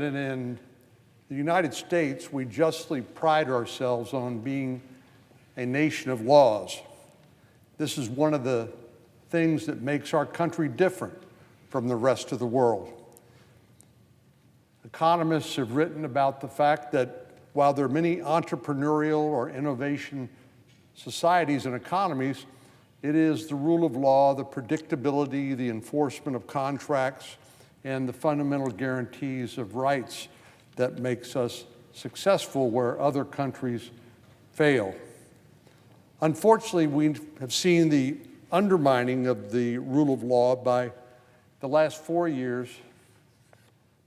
And in the United States, we justly pride ourselves on being a nation of laws. This is one of the things that makes our country different from the rest of the world. Economists have written about the fact that while there are many entrepreneurial or innovation societies and economies, it is the rule of law, the predictability, the enforcement of contracts, and the fundamental guarantees of rights that makes us successful where other countries fail. Unfortunately, we have seen the undermining of the rule of law by the last 4 years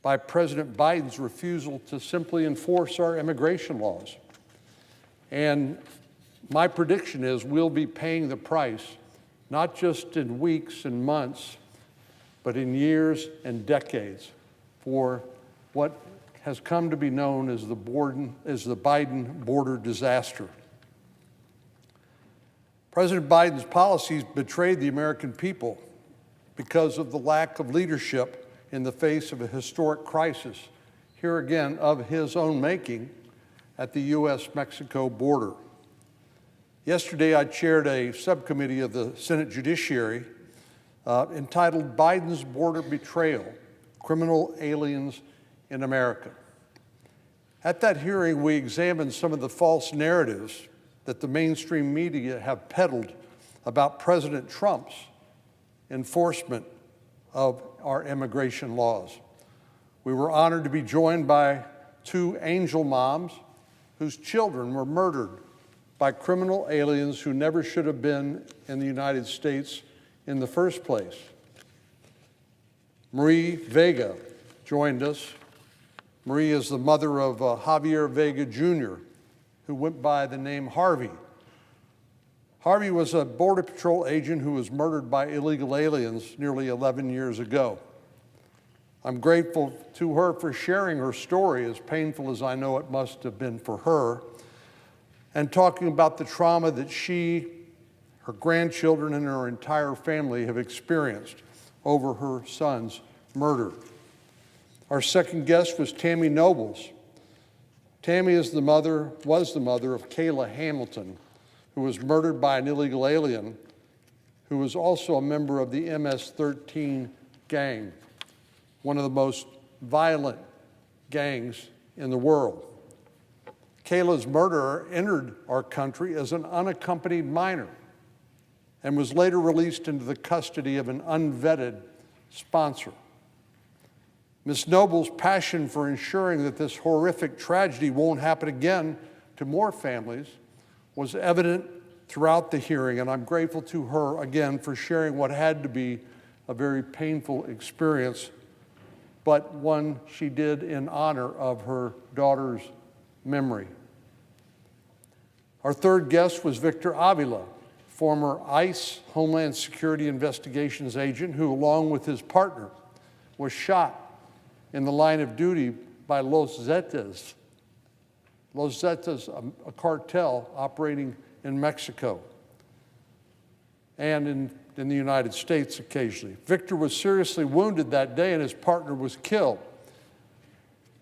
by President Biden's refusal to simply enforce our immigration laws. And my prediction is we'll be paying the price, not just in weeks and months, but in years and decades for what has come to be known as the Biden border disaster. President Biden's policies betrayed the American people because of the lack of leadership in the face of a historic crisis, here again of his own making, at the U.S.-Mexico border. Yesterday, I chaired a subcommittee of the Senate Judiciary entitled Biden's Border Betrayal: Criminal Aliens in America. At that hearing, we examined some of the false narratives that the mainstream media have peddled about President Trump's enforcement of our immigration laws. We were honored to be joined by two angel moms whose children were murdered by criminal aliens who never should have been in the United States in the first place. Marie Vega joined us. Marie is the mother of Javier Vega Jr., who went by the name Harvey. Harvey was a Border Patrol agent who was murdered by illegal aliens nearly 11 years ago. I'm grateful to her for sharing her story, as painful as I know it must have been for her, and talking about the trauma that she, her grandchildren, and her entire family have experienced over her son's murder. Our second guest was Tammy Nobles. Tammy was the mother of Kayla Hamilton, who was murdered by an illegal alien who was also a member of the MS-13 gang, one of the most violent gangs in the world. Kayla's murderer entered our country as an unaccompanied minor and was later released into the custody of an unvetted sponsor. Ms. Noble's passion for ensuring that this horrific tragedy won't happen again to more families was evident throughout the hearing, and I'm grateful to her again for sharing what had to be a very painful experience, but one she did in honor of her daughter's memory. Our third guest was Victor Avila, former ICE Homeland Security Investigations agent who, along with his partner, was shot in the line of duty by Los Zetas. Los Zetas, a cartel operating in Mexico and in the United States occasionally. Victor was seriously wounded that day and his partner was killed.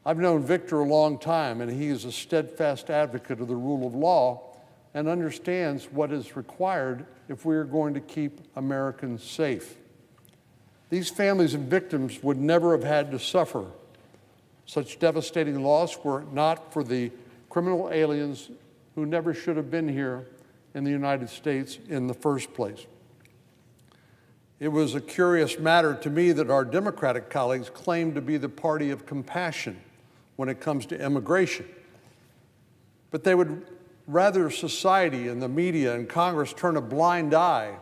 I've known Victor a long time, and he is a steadfast advocate of the rule of law and understands what is required if we are going to keep Americans safe. These families and victims would never have had to suffer such devastating loss were it not for the criminal aliens who never should have been here in the United States in the first place. It was a curious matter to me that our Democratic colleagues claim to be the party of compassion when it comes to immigration. But they would rather society and the media and Congress turn a blind eye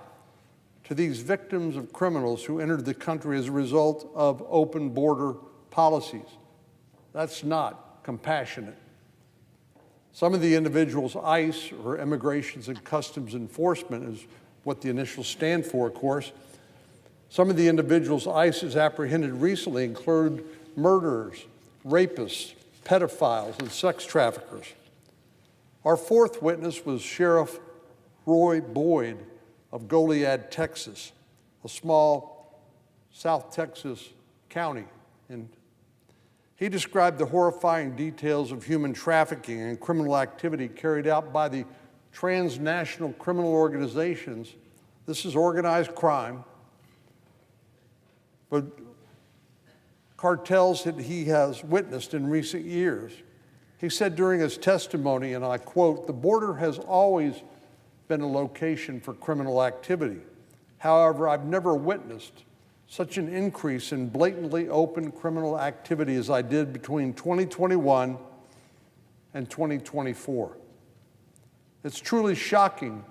to these victims of criminals who entered the country as a result of open border policies. That's not compassionate. Some of the individuals ICE, or Immigrations and Customs Enforcement, is what the initials stand for, of course. Some of the individuals ICE has apprehended recently include murderers, rapists, pedophiles, and sex traffickers. Our fourth witness was Sheriff Roy Boyd of Goliad, Texas, a small South Texas county. And He described the horrifying details of human trafficking and criminal activity carried out by the transnational criminal organizations. This is organized crime, but cartels that he has witnessed in recent years. He said during his testimony, and I quote, "The border has always been a location for criminal activity. However, I've never witnessed such an increase in blatantly open criminal activity as I did between 2021 and 2024. It's truly shocking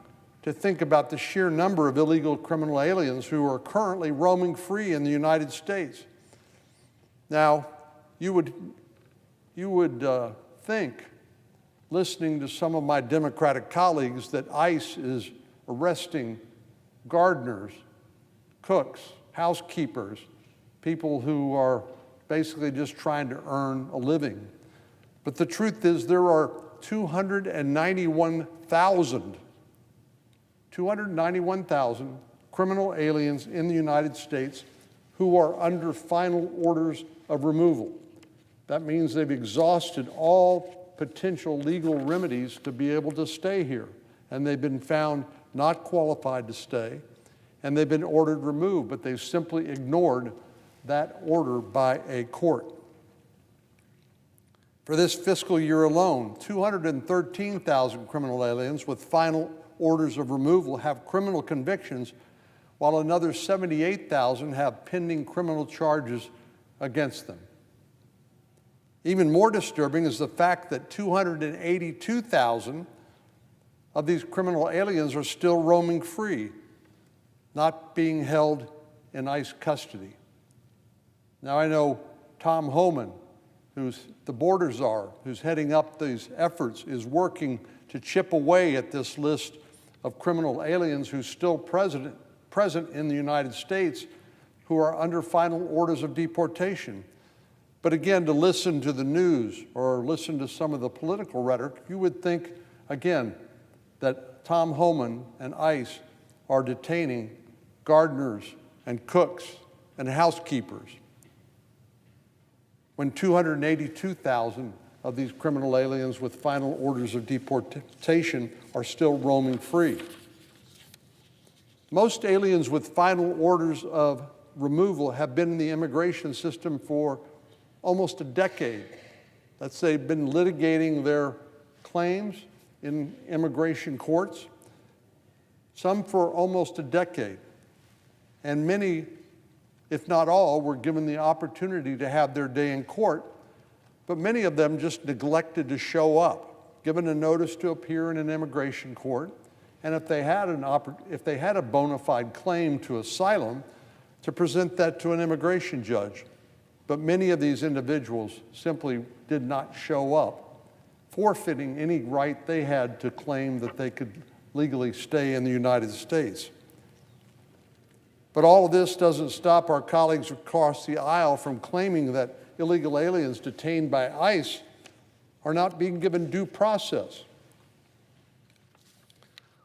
to think about the sheer number of illegal criminal aliens who are currently roaming free in the United States." Now, you would think, listening to some of my Democratic colleagues, that ICE is arresting gardeners, cooks, housekeepers, people who are basically just trying to earn a living. But the truth is there are 291,000 criminal aliens in the United States who are under final orders of removal. That means they've exhausted all potential legal remedies to be able to stay here, and they've been found not qualified to stay, and they've been ordered removed, but they've simply ignored that order by a court. For this fiscal year alone, 213,000 criminal aliens with final orders of removal have criminal convictions, while another 78,000 have pending criminal charges against them. Even more disturbing is the fact that 282,000 of these criminal aliens are still roaming free, not being held in ICE custody. Now, I know Tom Homan, who's the border czar, who's heading up these efforts, is working to chip away at this list of criminal aliens who's still present in the United States who are under final orders of deportation. But again, to listen to the news or listen to some of the political rhetoric, you would think, again, that Tom Homan and ICE are detaining gardeners and cooks and housekeepers, when 282,000 of these criminal aliens with final orders of deportation are still roaming free. Most aliens with final orders of removal have been in the immigration system for almost a decade. That's they've been litigating their claims in immigration courts, some for almost a decade. And many, if not all, were given the opportunity to have their day in court, but many of them just neglected to show up, given a notice to appear in an immigration court, and if they had a bona fide claim to asylum, to present that to an immigration judge. But many of these individuals simply did not show up, forfeiting any right they had to claim that they could legally stay in the United States. But all of this doesn't stop our colleagues across the aisle from claiming that illegal aliens detained by ICE are not being given due process.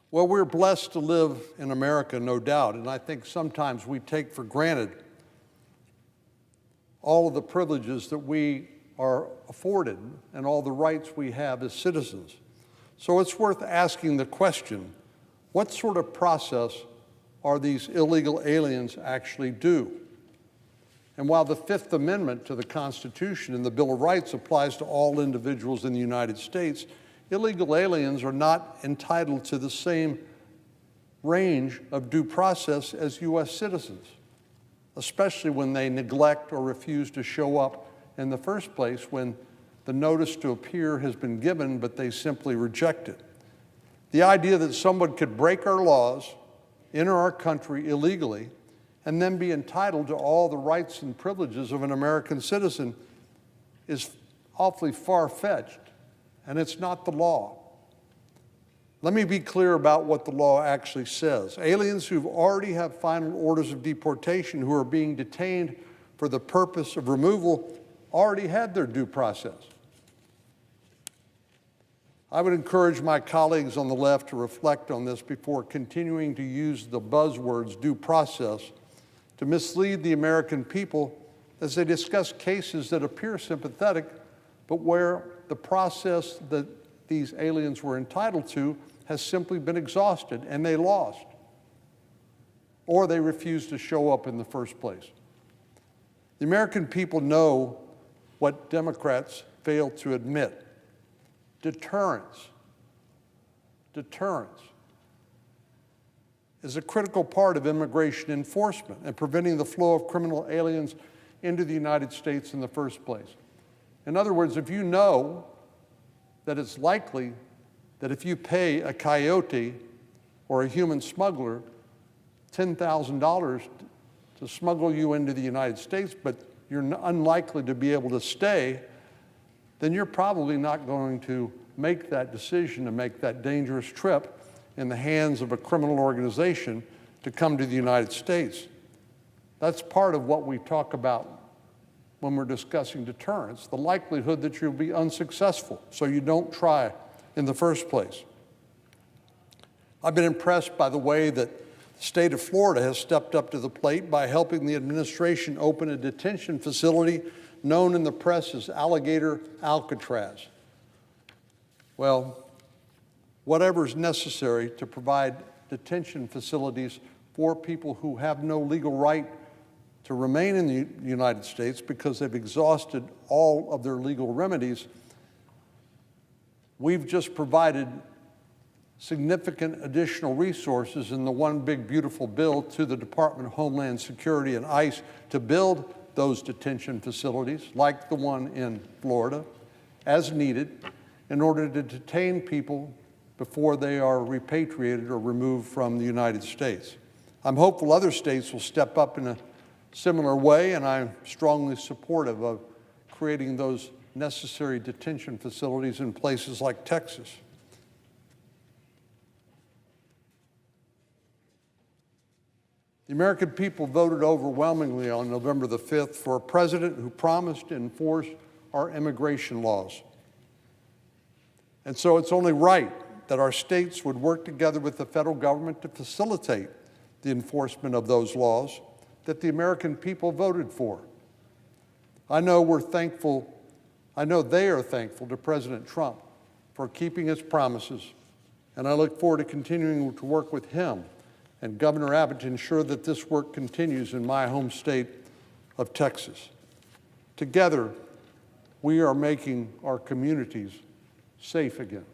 Well, we're blessed to live in America, no doubt, and I think sometimes we take for granted all of the privileges that we are afforded and all the rights we have as citizens. So it's worth asking the question, what sort of process are these illegal aliens actually due? And while the Fifth Amendment to the Constitution and the Bill of Rights applies to all individuals in the United States, illegal aliens are not entitled to the same range of due process as U.S. citizens, especially when they neglect or refuse to show up in the first place when the notice to appear has been given, but they simply reject it. The idea that someone could break our laws, enter our country illegally, and then be entitled to all the rights and privileges of an American citizen is awfully far-fetched, and it's not the law. Let me be clear about what the law actually says. Aliens who already have final orders of deportation who are being detained for the purpose of removal already had their due process. I would encourage my colleagues on the left to reflect on this before continuing to use the buzzwords due process to mislead the American people as they discuss cases that appear sympathetic, but where the process that these aliens were entitled to has simply been exhausted and they lost, or they refused to show up in the first place. The American people know what Democrats fail to admit: deterrence. Deterrence is a critical part of immigration enforcement and preventing the flow of criminal aliens into the United States in the first place. In other words, if you know that it's likely that if you pay a coyote or a human smuggler $10,000 to smuggle you into the United States, but you're unlikely to be able to stay, then you're probably not going to make that decision to make that dangerous trip in the hands of a criminal organization to come to the United States. That's part of what we talk about when we're discussing deterrence, the likelihood that you'll be unsuccessful, so you don't try in the first place. I've been impressed by the way that the state of Florida has stepped up to the plate by helping the administration open a detention facility known in the press as Alligator Alcatraz. Well, whatever's necessary to provide detention facilities for people who have no legal right to remain in the United States because they've exhausted all of their legal remedies, we've just provided significant additional resources in the One Big Beautiful Bill to the Department of Homeland Security and ICE to build those detention facilities, like the one in Florida, as needed, in order to detain people before they are repatriated or removed from the United States. I'm hopeful other states will step up in a similar way, and I'm strongly supportive of creating those necessary detention facilities in places like Texas. The American people voted overwhelmingly on November the 5th for a president who promised to enforce our immigration laws. And so it's only right that our states would work together with the federal government to facilitate the enforcement of those laws that the American people voted for. I know they are thankful to President Trump for keeping his promises, and I look forward to continuing to work with him and Governor Abbott to ensure that this work continues in my home state of Texas. Together, we are making our communities safe again.